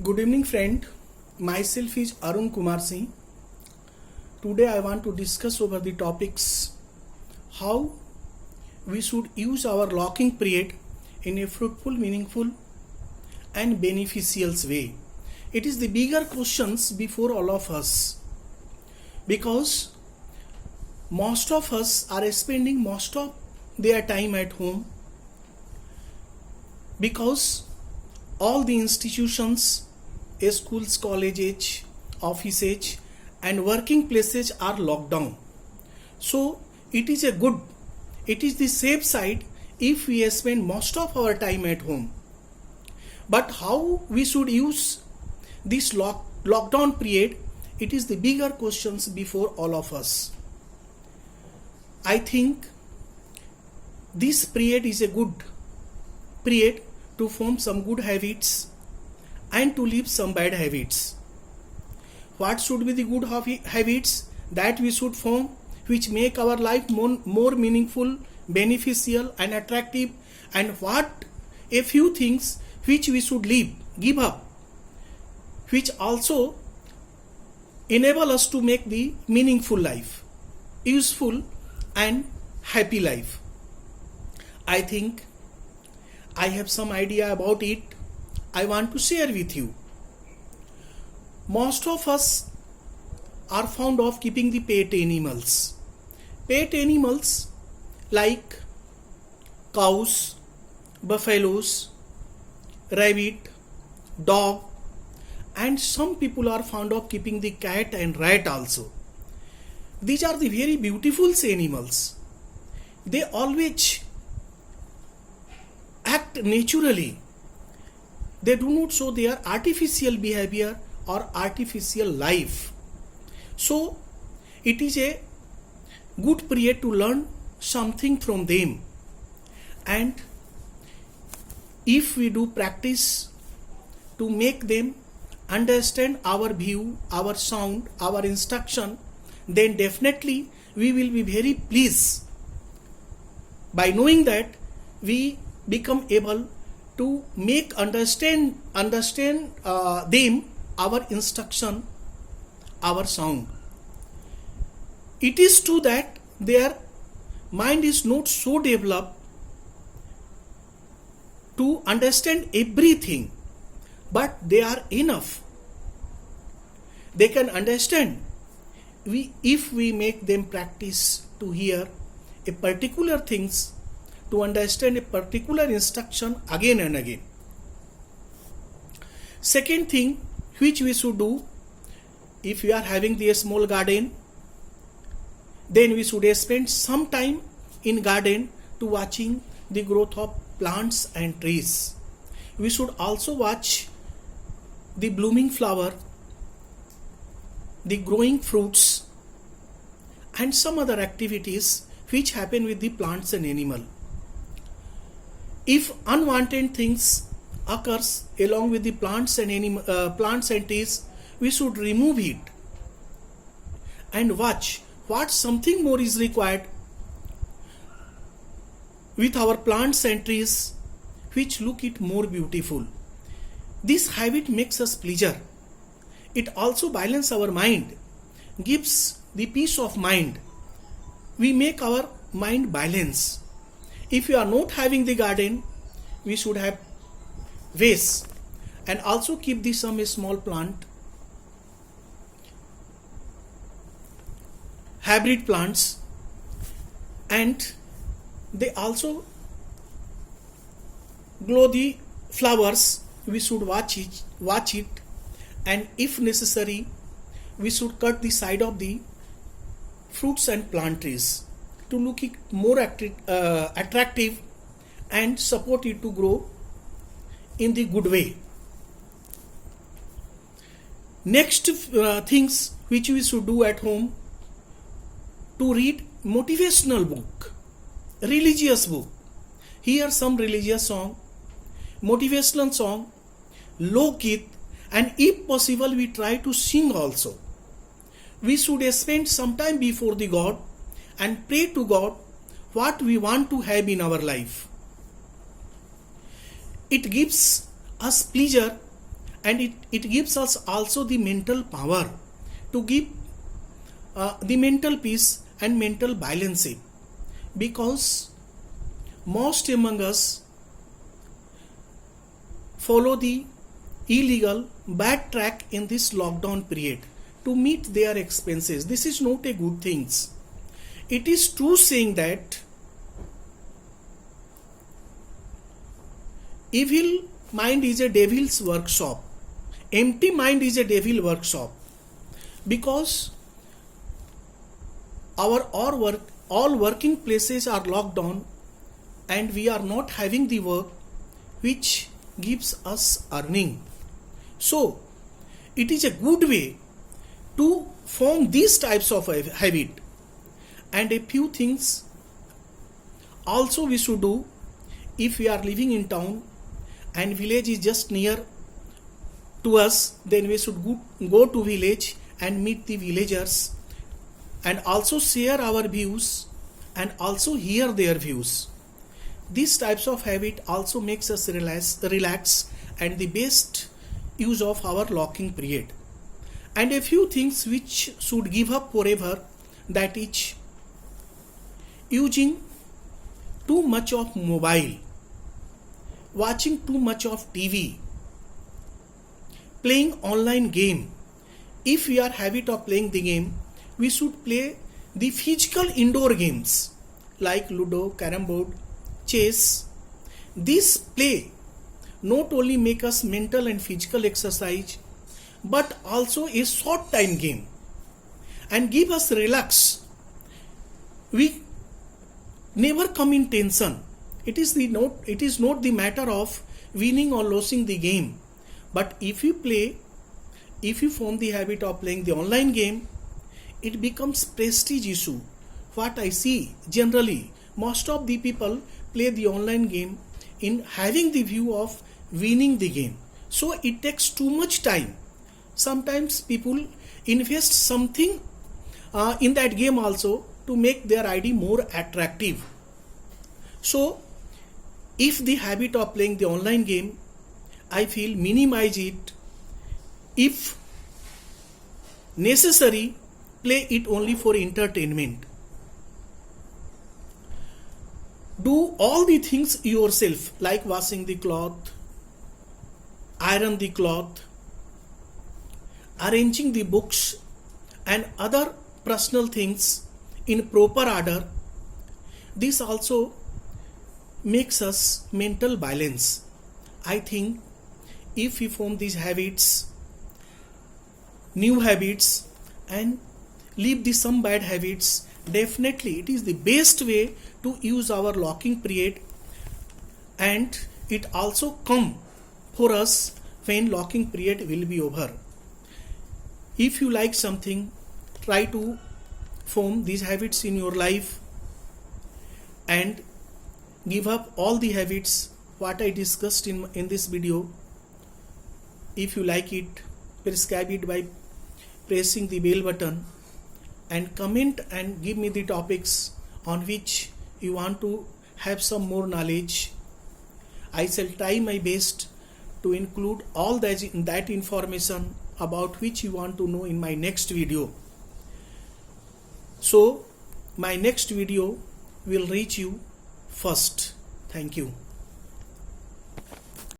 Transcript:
Good evening, friend. Myself is Arun Kumar Singh. Today I want to discuss over the topics how we should use our locking period in a fruitful, meaningful, and beneficial way. It is the bigger questions before all of us because most of us are spending most of their time at home because all the institutions, schools, colleges, offices, and working places are locked down. So it is the safe side if we spend most of our time at home. But how we should use this lockdown period, it is the bigger questions before all of us. I think this period is a good period to form some good habits and to leave some bad habits. What should be the good habits that we should form which make our life more meaningful, beneficial and attractive, and what a few things which we should give up, which also enable us to make the meaningful life, useful and happy life. I think I have some idea about it. I want to share with you. Most of us are fond of keeping the pet animals. Pet animals like cows, buffaloes, rabbit, dog, and some people are fond of keeping the cat and rat also. These are the very beautiful animals. They always act naturally. They do not show their artificial behavior or artificial life. So it is a good period to learn something from them. And if we do practice to make them understand our view, our sound, our instruction, then definitely we will be very pleased. By knowing that, we become able to make understand them, our instruction, our sound. It is true that their mind is not so developed to understand everything, but they are enough. They can understand if we make them practice to hear a particular things, to understand a particular instruction again and again. Second thing which we should do, if we are having the small garden, then we should spend some time in garden to watching the growth of plants and trees. We should also watch the blooming flower, the growing fruits, and some other activities which happen with the plants and animal. If unwanted things occurs along with the plants and trees, we should remove it and watch what something more is required with our plants and trees, which look it more beautiful. This habit makes us pleasure. It also balances our mind, gives the peace of mind. We make our mind balance. If you are not having the garden, we should have vase and also keep some small plant, hybrid plants, and they also grow the flowers. We should watch it, and if necessary, we should cut the side of the fruits and plant trees to look it more attractive and support it to grow in the good way. Next things which we should do at home, to read motivational book, religious book. Hear some religious song, motivational song, lok-geet, and if possible we try to sing also. We should spend some time before the God and pray to God what we want to have in our life. It gives us pleasure and it gives us also the mental power to give the mental peace and mental balance, because most among us follow the illegal bad track in this lockdown period to meet their expenses. This is not a good thing. It is true saying that evil mind is a devil's workshop. Empty mind is a devil workshop, because all working places are locked down and we are not having the work which gives us earning. So it is a good way to form these types of habit. And a few things also we should do. If we are living in town and village is just near to us, then we should go to village and meet the villagers and also share our views and also hear their views. These types of habit also makes us relax and the best use of our locking period. And a few things which should give up forever, that is using too much of mobile, watching too much of TV, playing online game. If we are habit of playing the game, we should play the physical indoor games like Ludo, Carrom board, chess. This play not only make us mental and physical exercise, but also a short time game and give us relax. We never come in tension. It is not the matter of winning or losing the game, but if you form the habit of playing the online game, it becomes prestige issue. What I see generally, most of the people play the online game in having the view of winning the game. So it takes too much time. Sometimes people invest something in that game also to make their ID more attractive. So if the habit of playing the online game, I feel minimize it. If necessary, play it only for entertainment. Do all the things yourself, like washing the cloth, iron the cloth, arranging the books and other personal things in proper order. This also makes us mental balance. I think if we form these habits, new habits, and leave the some bad habits, definitely it is the best way to use our locking period, and it also come for us when locking period will be over. If you like something, try to form these habits in your life and give up all the habits what I discussed in this video. If you like it, prescribe it by pressing the bell button and comment and give me the topics on which you want to have some more knowledge. I shall try my best to include all that information about which you want to know in my next video. So my next video will reach you first. Thank you.